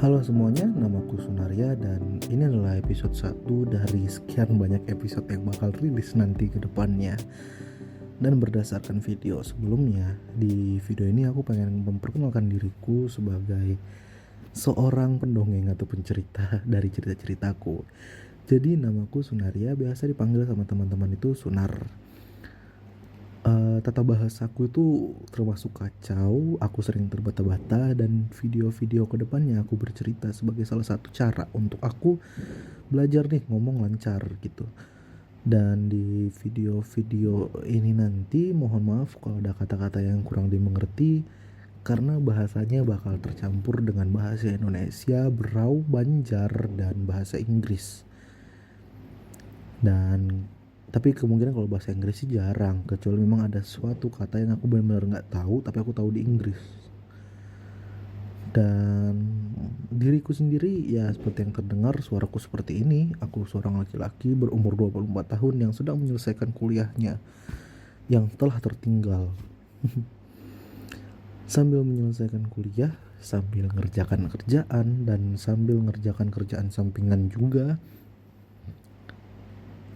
Halo semuanya, namaku Sunaria dan ini adalah episode 1 dari sekian banyak episode yang bakal rilis nanti ke depannya. Dan berdasarkan video sebelumnya, di video ini aku pengen memperkenalkan diriku sebagai seorang pendongeng atau pencerita dari cerita-ceritaku. Jadi namaku Sunaria, biasa dipanggil sama teman-teman itu Sunar. Tata bahasaku itu termasuk kacau, aku sering terbata-bata dan video-video kedepannya aku bercerita sebagai salah satu cara untuk aku belajar nih ngomong lancar gitu. Dan di video-video ini nanti mohon maaf kalau ada kata-kata yang kurang dimengerti karena bahasanya bakal tercampur dengan bahasa Indonesia, Berau, Banjar, dan bahasa Inggris. Dan tapi kemungkinan kalau bahasa Inggris sih jarang, kecuali memang ada suatu kata yang aku benar-benar nggak tahu tapi aku tahu di Inggris. Dan diriku sendiri ya seperti yang terdengar suaraku seperti ini. Aku seorang laki-laki berumur 24 tahun yang sedang menyelesaikan kuliahnya yang telah tertinggal. Sambil menyelesaikan kuliah, sambil ngerjakan kerjaan, dan sambil ngerjakan kerjaan sampingan juga.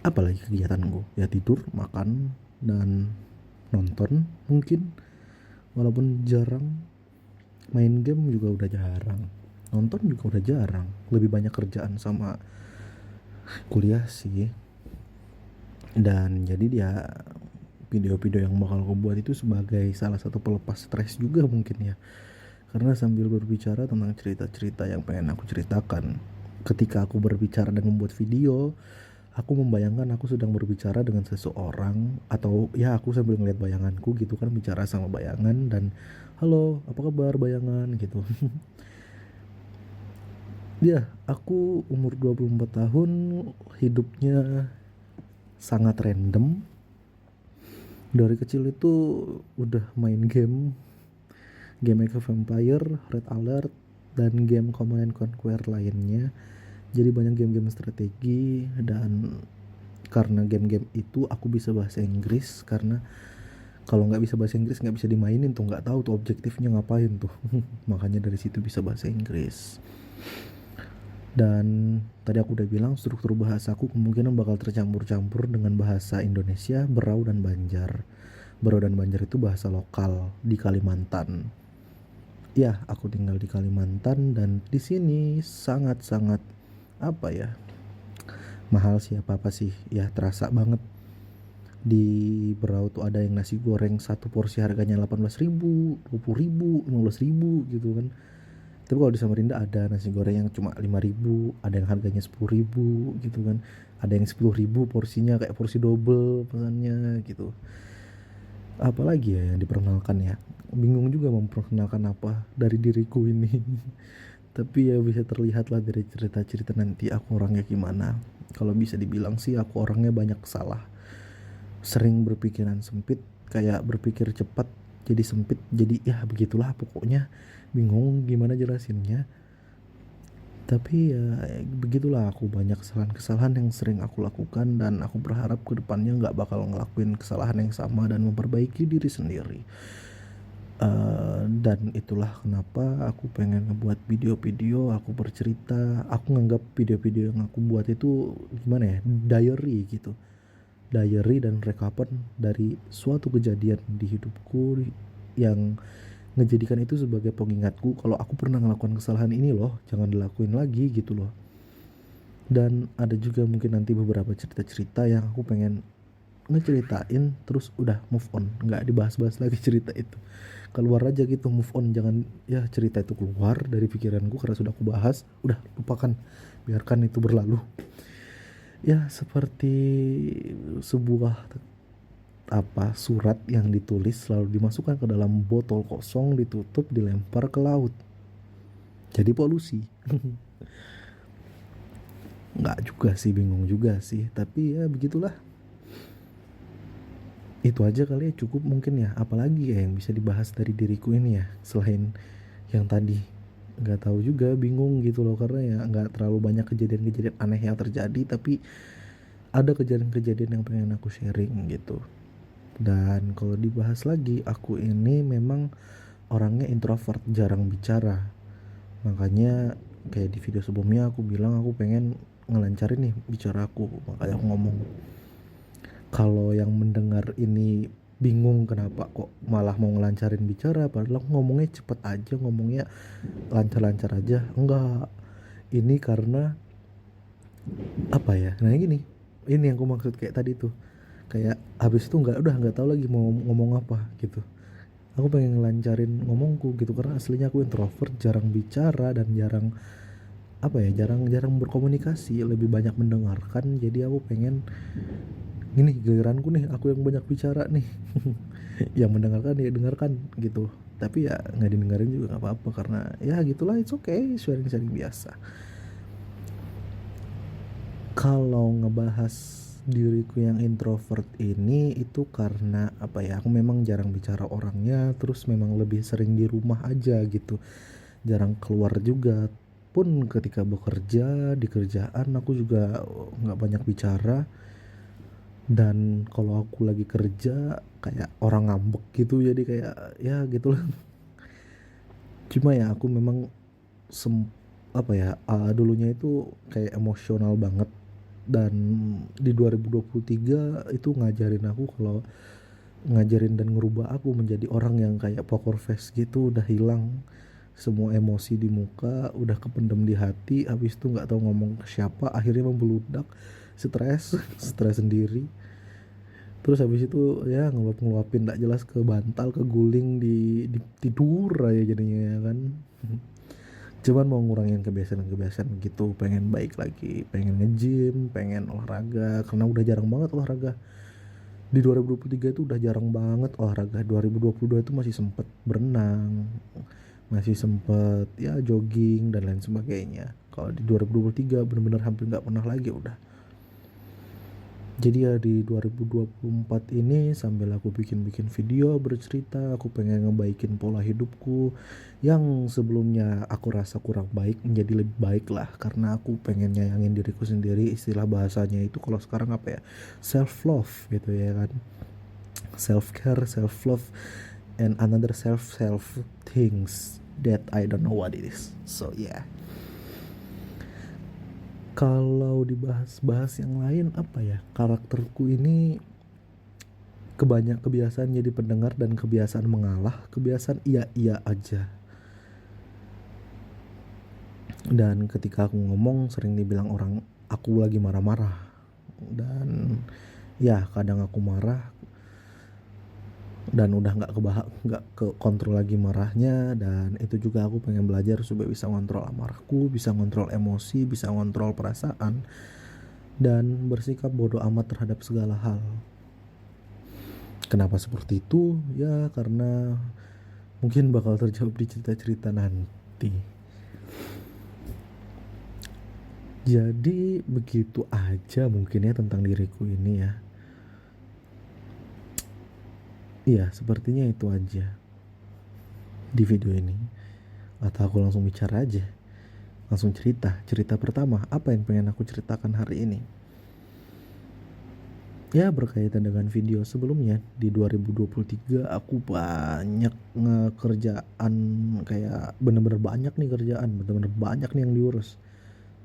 Apalagi kegiatanku ya tidur, makan, dan nonton mungkin. Walaupun jarang, main game juga udah jarang, nonton juga udah jarang, lebih banyak kerjaan sama kuliah sih. Dan jadi dia video-video yang bakal aku buat itu sebagai salah satu pelepas stres juga mungkin ya, karena sambil berbicara tentang cerita-cerita yang pengen aku ceritakan. Ketika aku berbicara dan membuat video, aku membayangkan aku sedang berbicara dengan seseorang, atau ya aku sambil ngeliat bayanganku gitu kan, bicara sama bayangan dan halo apa kabar bayangan gitu. Ya aku umur 24 tahun, hidupnya sangat random. Dari kecil itu udah main game Age of Empire, Red Alert, dan game Command and Conquer lainnya. Jadi banyak game-game strategi, dan karena game-game itu aku bisa bahasa Inggris. Karena kalau nggak bisa bahasa Inggris nggak bisa dimainin tuh, nggak tahu tuh objektifnya ngapain tuh. Makanya dari situ bisa bahasa Inggris. Dan tadi aku udah bilang struktur bahasaku kemungkinan bakal tercampur-campur dengan bahasa Indonesia, Berau, dan Banjar. Berau dan Banjar itu bahasa lokal di Kalimantan. Ya, aku tinggal di Kalimantan dan di sini sangat-sangat apa ya, mahal sih, apa sih ya, terasa banget. Di Berau tuh ada yang nasi goreng satu porsi harganya 18.000, 20.000, 15.000 gitu kan. Tapi kalau di Samarinda ada nasi goreng yang cuma 5.000, ada yang harganya 10.000 gitu kan. Ada yang 10.000 porsinya kayak porsi double pesannya gitu. Apalagi ya yang diperkenalkan ya. Bingung juga memperkenalkan apa dari diriku ini. Tapi ya bisa terlihat lah dari cerita-cerita nanti aku orangnya gimana. Kalau bisa dibilang sih aku orangnya banyak salah. Sering berpikiran sempit, kayak berpikir cepat jadi sempit, jadi ya begitulah pokoknya. Bingung gimana jelasinnya. Tapi ya begitulah, aku banyak kesalahan-kesalahan yang sering aku lakukan dan aku berharap kedepannya nggak bakal ngelakuin kesalahan yang sama dan memperbaiki diri sendiri. Dan itulah kenapa aku pengen ngebuat video-video, aku bercerita. Aku nganggap video-video yang aku buat itu gimana ya, diary gitu, diary dan rekapan dari suatu kejadian di hidupku yang ngejadikan itu sebagai pengingatku kalau aku pernah ngelakukan kesalahan ini loh, jangan dilakuin lagi gitu loh. Dan ada juga mungkin nanti beberapa cerita-cerita yang aku pengen ngeceritain terus udah move on, nggak dibahas-bahas lagi cerita itu, keluar aja gitu, move on, jangan ya cerita itu keluar dari pikiranku karena sudah aku bahas, udah lupakan, biarkan itu berlalu. Ya seperti sebuah surat yang ditulis lalu dimasukkan ke dalam botol kosong, ditutup, dilempar ke laut, jadi polusi. Nggak juga sih, bingung juga sih, tapi ya begitulah. Itu aja kali ya, cukup mungkin ya. Apalagi ya yang bisa dibahas dari diriku ini ya selain yang tadi. Nggak tahu juga, bingung gitu loh, karena ya nggak terlalu banyak kejadian-kejadian aneh yang terjadi, tapi ada kejadian-kejadian yang pengen aku sharing gitu. Dan kalau dibahas lagi, aku ini memang orangnya introvert, jarang bicara. Makanya kayak di video sebelumnya aku bilang aku pengen ngelancarin nih bicara aku, makanya aku ngomong. Kalau yang mendengar ini bingung kenapa kok malah mau ngelancarin bicara, padahal aku ngomongnya cepet aja, ngomongnya lancar-lancar aja. Enggak, ini karena apa ya, nah gini, ini yang aku maksud kayak tadi tuh, kayak habis itu nggak tahu lagi mau ngomong apa gitu. Aku pengen ngelancarin ngomongku gitu, karena aslinya aku introvert, jarang bicara dan jarang apa ya, jarang berkomunikasi, lebih banyak mendengarkan. Jadi aku pengen ini giliranku nih, aku yang banyak bicara nih. Yang mendengarkan ya dengarkan gitu, tapi ya nggak didengarin juga nggak apa-apa, karena ya gitulah, it's okay, sharing-sharing biasa. Kalau ngebahas diriku yang introvert ini, itu karena apa ya, aku memang jarang bicara orangnya, terus memang lebih sering di rumah aja gitu, jarang keluar juga. Pun ketika bekerja di kerjaan aku juga nggak banyak bicara. Dan kalau aku lagi kerja kayak orang ngambek gitu, jadi kayak ya gitulah. Cuma ya aku memang sem apa ya, dulunya itu kayak emosional banget. Dan di 2023 itu ngajarin dan ngerubah aku menjadi orang yang kayak poker face gitu, udah hilang semua emosi di muka, udah kependem di hati, habis itu nggak tahu ngomong ke siapa, akhirnya membeludak, stres, stres sendiri. Terus habis itu ya ngeluapin nggak jelas ke bantal, ke guling di tidur aja jadinya ya kan. Cuman mau ngurangin kebiasaan-kebiasaan gitu, pengen baik lagi, pengen nge-gym, pengen olahraga, karena udah jarang banget olahraga. Di 2023 itu udah jarang banget olahraga. 2022 itu masih sempet berenang, masih sempet ya jogging dan lain sebagainya. Kalau di 2023 bener-bener hampir nggak pernah lagi udah. Jadi ya di 2024 ini sambil aku bikin-bikin video bercerita, aku pengen ngebaikin pola hidupku yang sebelumnya aku rasa kurang baik menjadi lebih baik lah, karena aku pengen nyayangin diriku sendiri. Istilah bahasanya itu kalau sekarang apa ya, self love gitu ya kan, self care, self love, and another self things that I don't know what it is. So yeah. Kalau dibahas-bahas yang lain apa ya, karakterku ini kebiasaan jadi pendengar dan kebiasaan mengalah, kebiasaan iya-iya aja. Dan ketika aku ngomong sering dibilang orang aku lagi marah-marah. Dan ya kadang aku marah dan udah nggak ke kontrol lagi marahnya. Dan itu juga aku pengen belajar supaya bisa ngontrol amarahku, bisa ngontrol emosi, bisa ngontrol perasaan, dan bersikap bodoh amat terhadap segala hal. Kenapa seperti itu? Ya karena mungkin bakal terjawab di cerita-cerita nanti. Jadi begitu aja mungkin ya tentang diriku ini ya. Iya, sepertinya itu aja di video ini. Atau aku langsung bicara aja, langsung cerita pertama, apa yang pengen aku ceritakan hari ini. Ya berkaitan dengan video sebelumnya. Di 2023 aku banyak ngekerjaan, kayak bener-bener banyak nih kerjaan, bener-bener banyak nih yang diurus.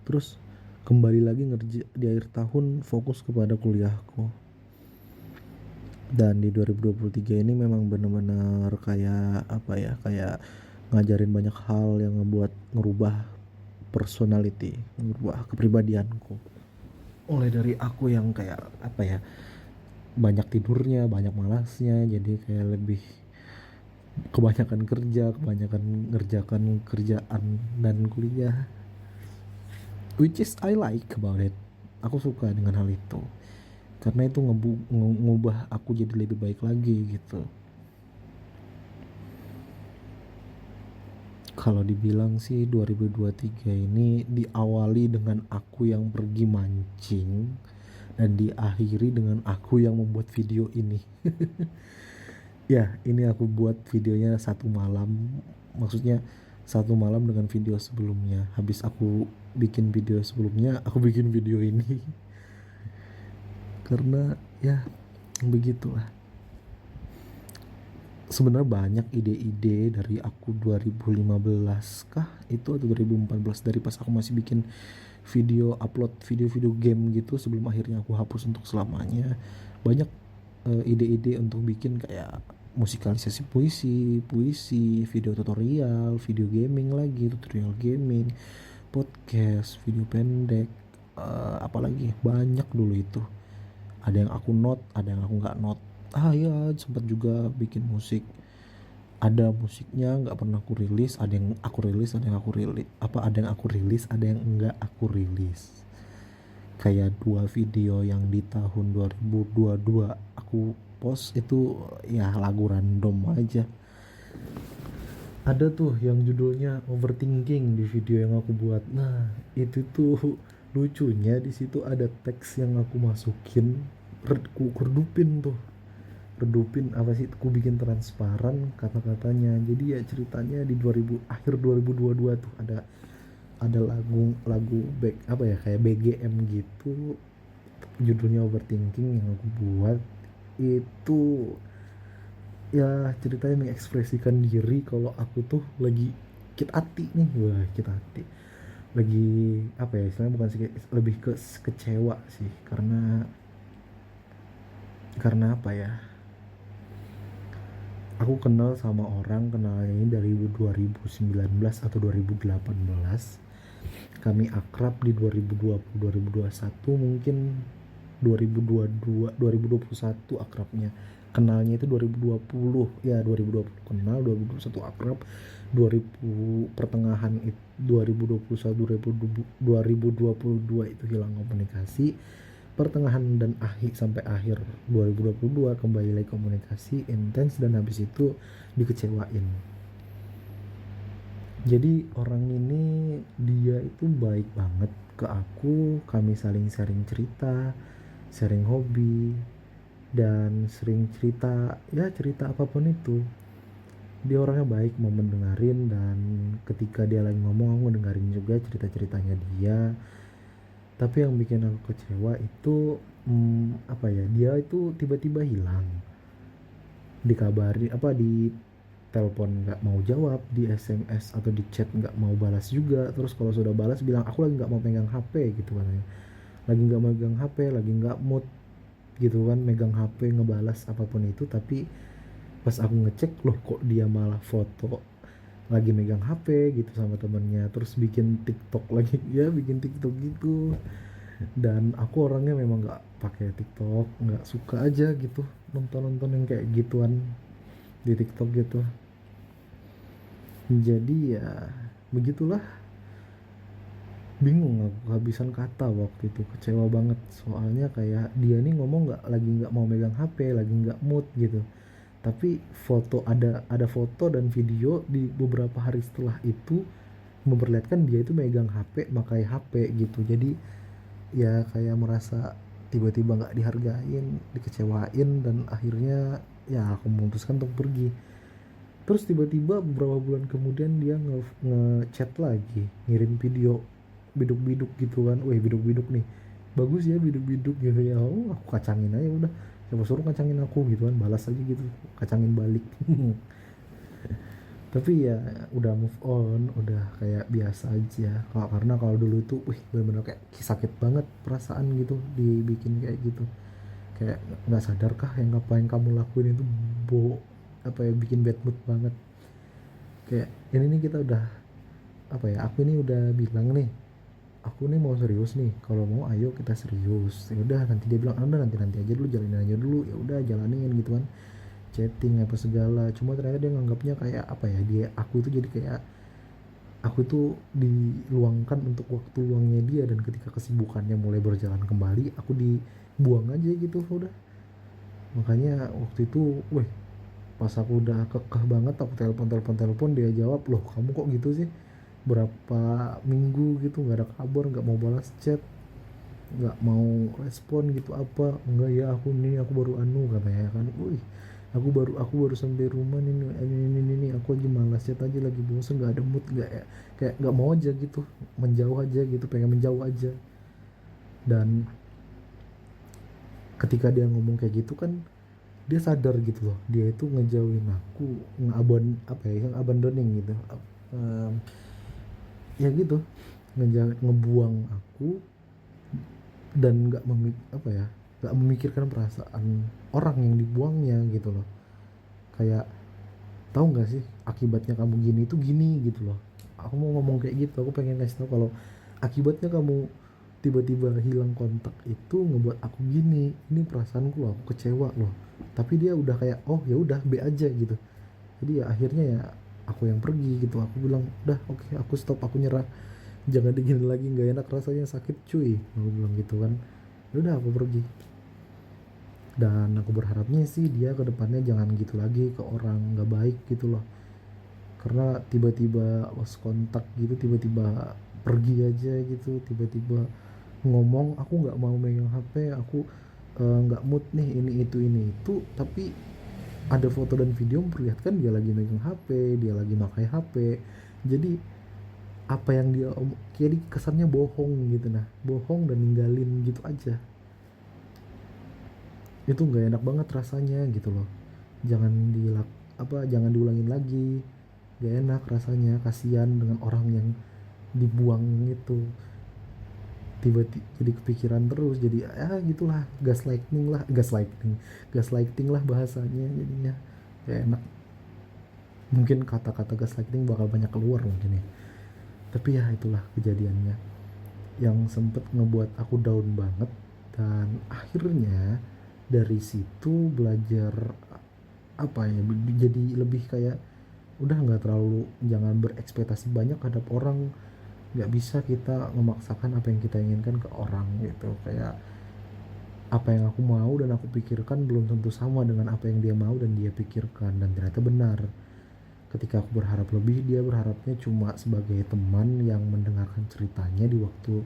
Terus kembali lagi ngerja di akhir tahun, fokus kepada kuliahku. Dan di 2023 ini memang benar-benar kayak apa ya, kayak ngajarin banyak hal yang ngerubah personality, ngerubah kepribadianku. Mulai dari aku yang kayak apa ya, banyak tidurnya, banyak malasnya, jadi kayak lebih kebanyakan kerja, kebanyakan ngerjakan kerjaan dan kuliah, which is I like about it. Aku suka dengan hal itu, karena itu ngubah aku jadi lebih baik lagi gitu. Kalau dibilang sih 2023 ini diawali dengan aku yang pergi mancing dan diakhiri dengan aku yang membuat video ini. Ya, ini aku buat videonya satu malam. Maksudnya satu malam dengan video sebelumnya. Habis aku bikin video sebelumnya, aku bikin video ini. Karena ya begitulah. sebenarnya banyak ide-ide dari aku 2015 kah itu atau 2014, dari pas aku masih bikin video, upload video-video game gitu sebelum akhirnya aku hapus untuk selamanya. Banyak ide-ide untuk bikin kayak musikalisasi puisi, video tutorial, video gaming lagi, tutorial gaming, podcast, video pendek, apalagi banyak dulu itu. Ada yang aku note, ada yang aku nggak note. Ya sempat juga bikin musik. Ada musiknya nggak pernah aku rilis, ada yang aku rilis, ada yang aku rilis, ada yang aku rilis, ada yang enggak aku rilis. Kayak 2 video yang di tahun 2022 aku post itu ya lagu random aja. Ada tuh yang judulnya overthinking di video yang aku buat. Nah, itu tuh lucunya di situ ada teks yang aku masukin, aku redupin tuh. Redupin apa sih? Aku bikin transparan kata-katanya. Jadi ya ceritanya di 2000 akhir 2022 tuh ada lagu back apa ya kayak BGM gitu, judulnya overthinking yang aku buat itu. Ya ceritanya mengekspresikan diri kalau aku tuh lagi sakit hati nih. Wah, sakit hati lagi apa ya istilahnya, bukan sih, lebih ke kecewa sih, karena apa ya, aku kenal sama orang, kenalnya ini dari 2019 atau 2018, kami akrab di 2020 2021 mungkin, 2022 2021 akrabnya, kenalnya itu 2020 ya, 2020 kenal, 2021 akrab, 2000 pertengahan itu 2021 2022 itu hilang komunikasi, pertengahan dan akhir sampai akhir 2022 kembali lagi komunikasi intens, dan habis itu dikecewain. Jadi orang ini dia itu baik banget ke aku, kami saling sharing cerita, sharing hobi, dan sering cerita, ya cerita apapun itu. Dia orangnya baik, mau mendengarin, dan ketika dia lagi ngomong aku dengerin juga cerita-ceritanya dia. Tapi yang bikin aku kecewa itu apa ya, dia itu tiba-tiba hilang, dikabari apa, di telepon nggak mau jawab, di SMS atau di chat nggak mau balas juga, terus kalau sudah balas bilang aku lagi nggak mau pegang HP gitu katanya, lagi nggak megang HP, lagi nggak mood gitu kan megang HP ngebalas apapun itu. Tapi pas aku ngecek, loh kok dia malah foto lagi megang HP gitu sama temennya, terus bikin TikTok lagi, ya bikin TikTok gitu. Dan aku orangnya memang nggak pakai TikTok, nggak suka aja gitu nonton yang kayak gituan di TikTok gitu. Jadi ya begitulah, bingung aku kehabisan kata waktu itu, kecewa banget soalnya kayak dia nih ngomong nggak mau megang HP, lagi nggak mood gitu, tapi ada foto dan video di beberapa hari setelah itu memperlihatkan dia itu megang HP, pakai HP gitu. Jadi ya kayak merasa tiba-tiba nggak dihargain, dikecewain, dan akhirnya ya aku memutuskan untuk pergi. Terus tiba-tiba beberapa bulan kemudian dia ngechat lagi, ngirim video biduk-biduk gitu kan. Wih, biduk-biduk nih bagus ya, biduk-biduk gitu ya. Oh, aku kacangin aja udah, siapa suruh kacangin aku gitu kan, balas aja gitu, kacangin balik. Tapi ya udah move on, udah kayak biasa aja. Karena kalau dulu itu bener-bener kayak sakit banget perasaan gitu dibikin kayak gitu, kayak nggak sadar kah yang apa yang kamu lakuin itu apa ya, bikin bad mood banget. Kayak ini nih kita udah apa ya, aku ini udah bilang nih, aku nih mau serius nih, kalau mau ayo kita serius. Ya udah, nanti dia bilang udah nanti aja dulu, jalanin aja dulu. Ya udah jalanin gitu kan, chatting apa segala. Cuma ternyata dia nganggapnya kayak apa ya, aku itu jadi kayak aku tuh diluangkan untuk waktu luangnya dia, dan ketika kesibukannya mulai berjalan kembali aku dibuang aja gitu udah. Makanya waktu itu pas aku udah kekeh banget, aku telepon dia jawab, loh kamu kok gitu sih, berapa minggu gitu nggak ada kabar, nggak mau balas chat, nggak mau respon gitu, apa enggak ya, aku baru katanya kan. Aku baru sampai rumah nih, ini aku lagi malas chat aja, lagi bosan, nggak ada mood, nggak ya, kayak nggak mau aja gitu, menjauh aja gitu, pengen menjauh aja. Dan ketika dia ngomong kayak gitu kan, dia sadar gitu loh, dia itu ngejauhin aku, apa ya, yang abandoning gitu. Em, ya gitu, ngebuang aku dan apa ya, nggak memikirkan perasaan orang yang dibuangnya gitu loh. Kayak, tahu nggak sih akibatnya kamu gini itu gini gitu loh. Aku mau ngomong kayak gitu, aku pengen ngasih tau kalau akibatnya kamu tiba-tiba hilang kontak itu ngebuat aku gini, ini perasaanku loh, aku kecewa loh. Tapi dia udah kayak, oh ya udah be aja gitu. Jadi ya akhirnya ya aku yang pergi gitu. Aku bilang udah oke, aku stop, aku nyerah, jangan digini lagi, nggak enak rasanya, sakit cuy, aku bilang gitu kan. Ya udah aku pergi, dan aku berharapnya sih dia kedepannya jangan gitu lagi ke orang nggak baik gitu loh. Karena tiba-tiba lost kontak gitu, tiba-tiba pergi aja gitu, tiba-tiba ngomong aku nggak mau megang HP, aku nggak mood nih, ini itu, tapi ada foto dan video memperlihatkan dia lagi megang HP, dia lagi pakai HP. Jadi apa yang dia kayak kesannya bohong gitu, nah bohong dan ninggalin gitu aja. Itu nggak enak banget rasanya gitu loh. Jangan jangan diulangin lagi, gak enak rasanya, kasihan dengan orang yang dibuang itu. Tiba-tiba jadi kepikiran terus, jadi ya gitulah, gaslighting lah bahasanya jadinya. Gak enak, mungkin kata-kata gaslighting bakal banyak keluar mungkin ya, tapi ya itulah kejadiannya yang sempet ngebuat aku down banget. Dan akhirnya dari situ belajar apa ya, jadi lebih kayak udah nggak terlalu, jangan berekspektasi banyak hadap orang. Nggak bisa kita memaksakan apa yang kita inginkan ke orang gitu. Kayak apa yang aku mau dan aku pikirkan belum tentu sama dengan apa yang dia mau dan dia pikirkan, dan ternyata benar. Ketika aku berharap lebih, dia berharapnya cuma sebagai teman yang mendengarkan ceritanya di waktu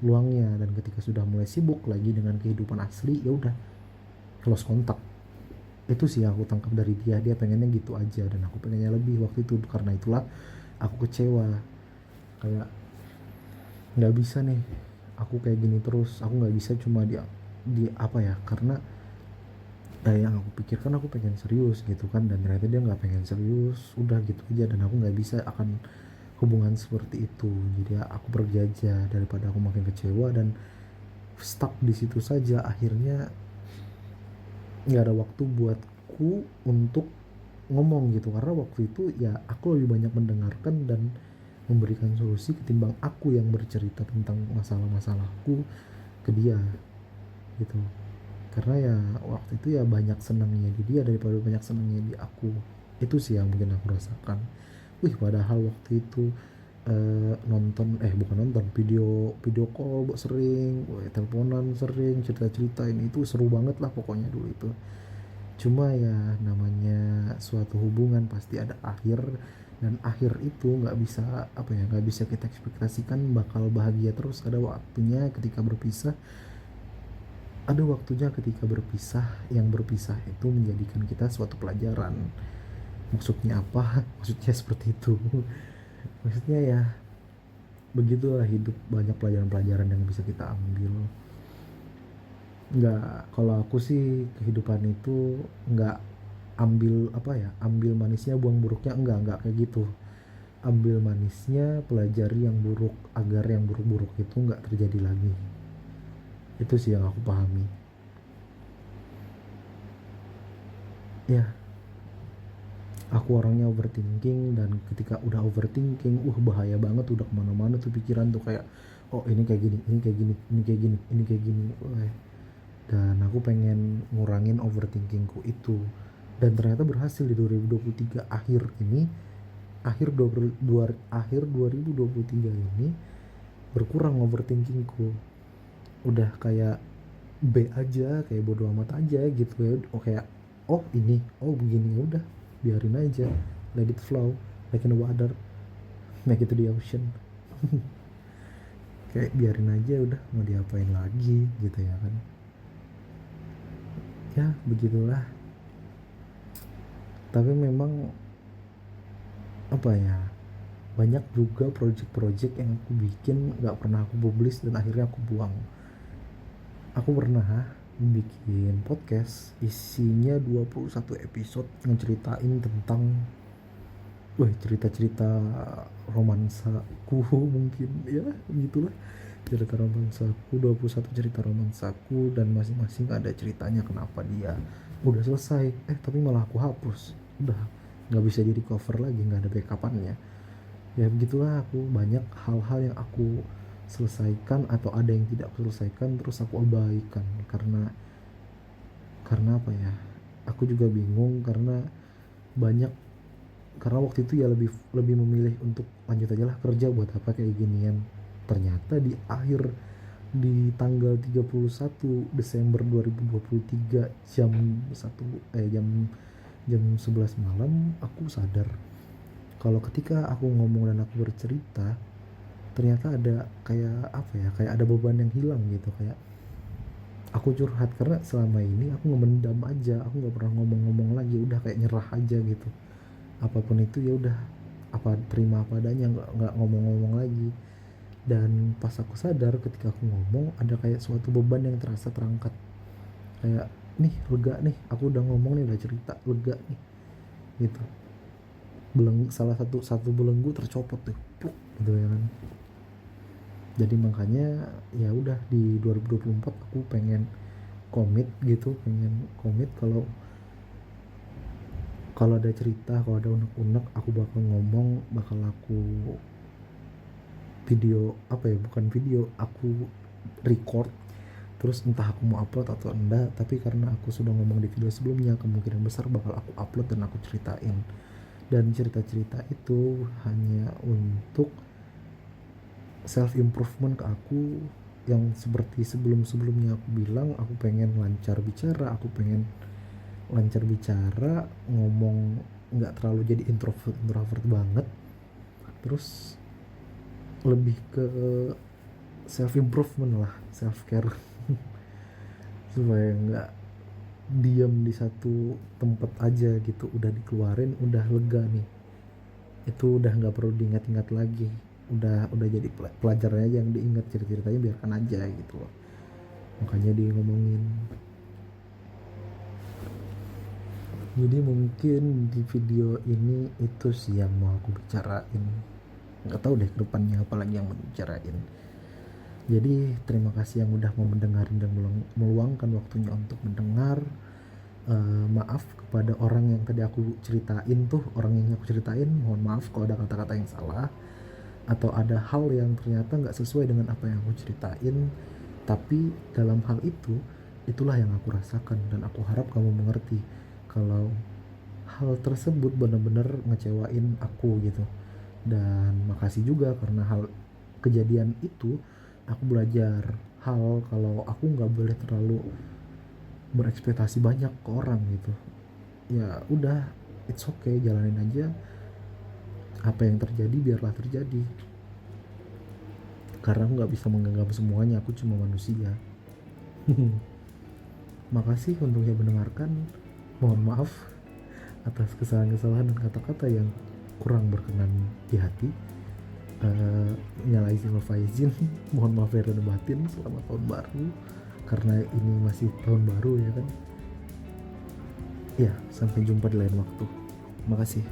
luangnya, dan ketika sudah mulai sibuk lagi dengan kehidupan asli, ya udah close kontak. Itu sih aku tangkap dari dia, dia pengennya gitu aja dan aku pengennya lebih waktu itu. Karena itulah aku kecewa, kayak nggak bisa nih aku kayak gini terus, aku nggak bisa cuma di apa ya, karena yang aku pikirkan aku pengen serius gitu kan, dan ternyata dia nggak pengen serius, udah gitu aja, dan aku nggak bisa akan hubungan seperti itu. Jadi ya aku pergi aja daripada aku makin kecewa dan stuck di situ saja. Akhirnya nggak ada waktu buatku untuk ngomong gitu, karena waktu itu ya aku lebih banyak mendengarkan dan memberikan solusi ketimbang aku yang bercerita tentang masalah-masalahku ke dia gitu. Karena ya waktu itu ya banyak senangnya di dia daripada banyak senangnya di aku. Itu sih yang mungkin aku rasakan. Padahal waktu itu bukan nonton, video video call sering, teleponan sering, cerita-cerita, ini itu seru banget lah pokoknya dulu itu. Cuma ya namanya suatu hubungan pasti ada akhir, dan akhir itu nggak bisa apa ya, nggak bisa kita ekspektasikan bakal bahagia terus. Ada waktunya ketika berpisah, ada waktunya ketika berpisah, yang berpisah itu menjadikan kita suatu pelajaran. Maksudnya apa? Maksudnya seperti itu. Maksudnya ya begitulah hidup, banyak pelajaran-pelajaran yang bisa kita ambil. Nggak, kalau aku sih kehidupan itu nggak ambil apa ya, ambil manisnya buang buruknya, enggak kayak gitu. Ambil manisnya, pelajari yang buruk agar yang buruk-buruk itu nggak terjadi lagi. Itu sih yang aku pahami ya. Aku orangnya overthinking, dan ketika udah overthinking bahaya banget, udah kemana-mana tuh pikiran tuh, kayak oh ini kayak gini, ini kayak gini, ini kayak gini, ini kayak gini. Dan aku pengen ngurangin overthinkingku itu, dan ternyata berhasil di 2023 akhir ini, akhir 2023 ini berkurang overthinkingku. Udah kayak B aja, kayak bodo amat aja gitu ya. Kayak oh ini, oh begini, ya udah biarin aja, let it flow like in the water, make it to the ocean. Kayak biarin aja, udah mau diapain lagi gitu ya kan. Ya begitulah. Tapi memang apa ya, banyak juga project-project yang aku bikin nggak pernah aku publish dan akhirnya aku buang. Aku pernah bikin podcast isinya 21 episode ngeceritain tentang cerita-cerita romansaku mungkin ya gitulah, cerita romansaku, 21 cerita romansaku, dan masing-masing ada ceritanya kenapa dia udah selesai tapi malah aku hapus, udah nggak bisa di recover lagi, nggak ada backupannya. Ya begitulah, aku banyak hal-hal yang aku selesaikan atau ada yang tidak aku selesaikan terus aku abaikan karena apa ya, aku juga bingung banyak karena waktu itu ya lebih lebih memilih untuk lanjut aja lah kerja, buat apa kayak ginian. Ternyata di tanggal 31 Desember 2023 jam jam 11 malam aku sadar kalau ketika aku ngomong dan aku bercerita ternyata ada kayak apa ya, kayak ada beban yang hilang gitu, kayak aku curhat karena selama ini aku ngemendam aja, aku nggak pernah ngomong-ngomong lagi, udah kayak nyerah aja gitu, apapun itu ya udah, apa terima apa adanya, nggak ngomong-ngomong lagi. Dan pas aku sadar ketika aku ngomong ada kayak suatu beban yang terasa terangkat, kayak nih lega nih, aku udah ngomong nih, udah cerita, lega nih gitu. Salah satu belenggu tercopot tuh pluk, gitu ya kan. Jadi makanya ya udah di 2024 aku pengen komit gitu, pengen komit kalau kalau ada cerita, kalau ada unek-unek aku bakal ngomong, bakal aku video apa ya, bukan video, aku record, terus entah aku mau upload atau enggak, tapi karena aku sudah ngomong di video sebelumnya kemungkinan besar bakal aku upload dan aku ceritain. Dan cerita-cerita itu hanya untuk self improvement ke aku, yang seperti sebelum-sebelumnya aku bilang, aku pengen lancar bicara, ngomong nggak terlalu jadi introvert banget, terus lebih ke self improvement lah, self care supaya nggak diam di satu tempat aja gitu, udah dikeluarin udah lega nih, itu udah nggak perlu diingat-ingat lagi, udah jadi pelajaran aja yang diingat, cerita-ceritanya biarkan aja gitu loh, makanya dia ngomongin. Jadi mungkin di video ini itu sih yang mau aku bicarain, nggak tahu deh kedepannya apa lagi yang mau bicarain. Jadi terima kasih yang udah mau mendengarin dan meluangkan waktunya untuk mendengar. Maaf kepada orang yang tadi aku ceritain tuh, orang yang aku ceritain, mohon maaf kalau ada kata-kata yang salah atau ada hal yang ternyata nggak sesuai dengan apa yang aku ceritain. Tapi dalam hal itu, itulah yang aku rasakan dan aku harap kamu mengerti kalau hal tersebut benar-benar ngecewain aku gitu. Dan makasih juga karena hal kejadian itu aku belajar hal kalau aku nggak boleh terlalu berekspektasi banyak ke orang gitu. Ya udah, it's okay, jalanin aja, apa yang terjadi biarlah terjadi, karena aku nggak bisa menggenggam semuanya, aku cuma manusia. Makasih untuk yang mendengarkan, mohon maaf atas kesalahan-kesalahan dan kata-kata yang kurang berkenan di hati. Nyala izin wal faizin, mohon maaf lahir dan batin, selamat tahun baru, karena ini masih tahun baru ya kan. Ya, sampai jumpa di lain waktu. Makasih.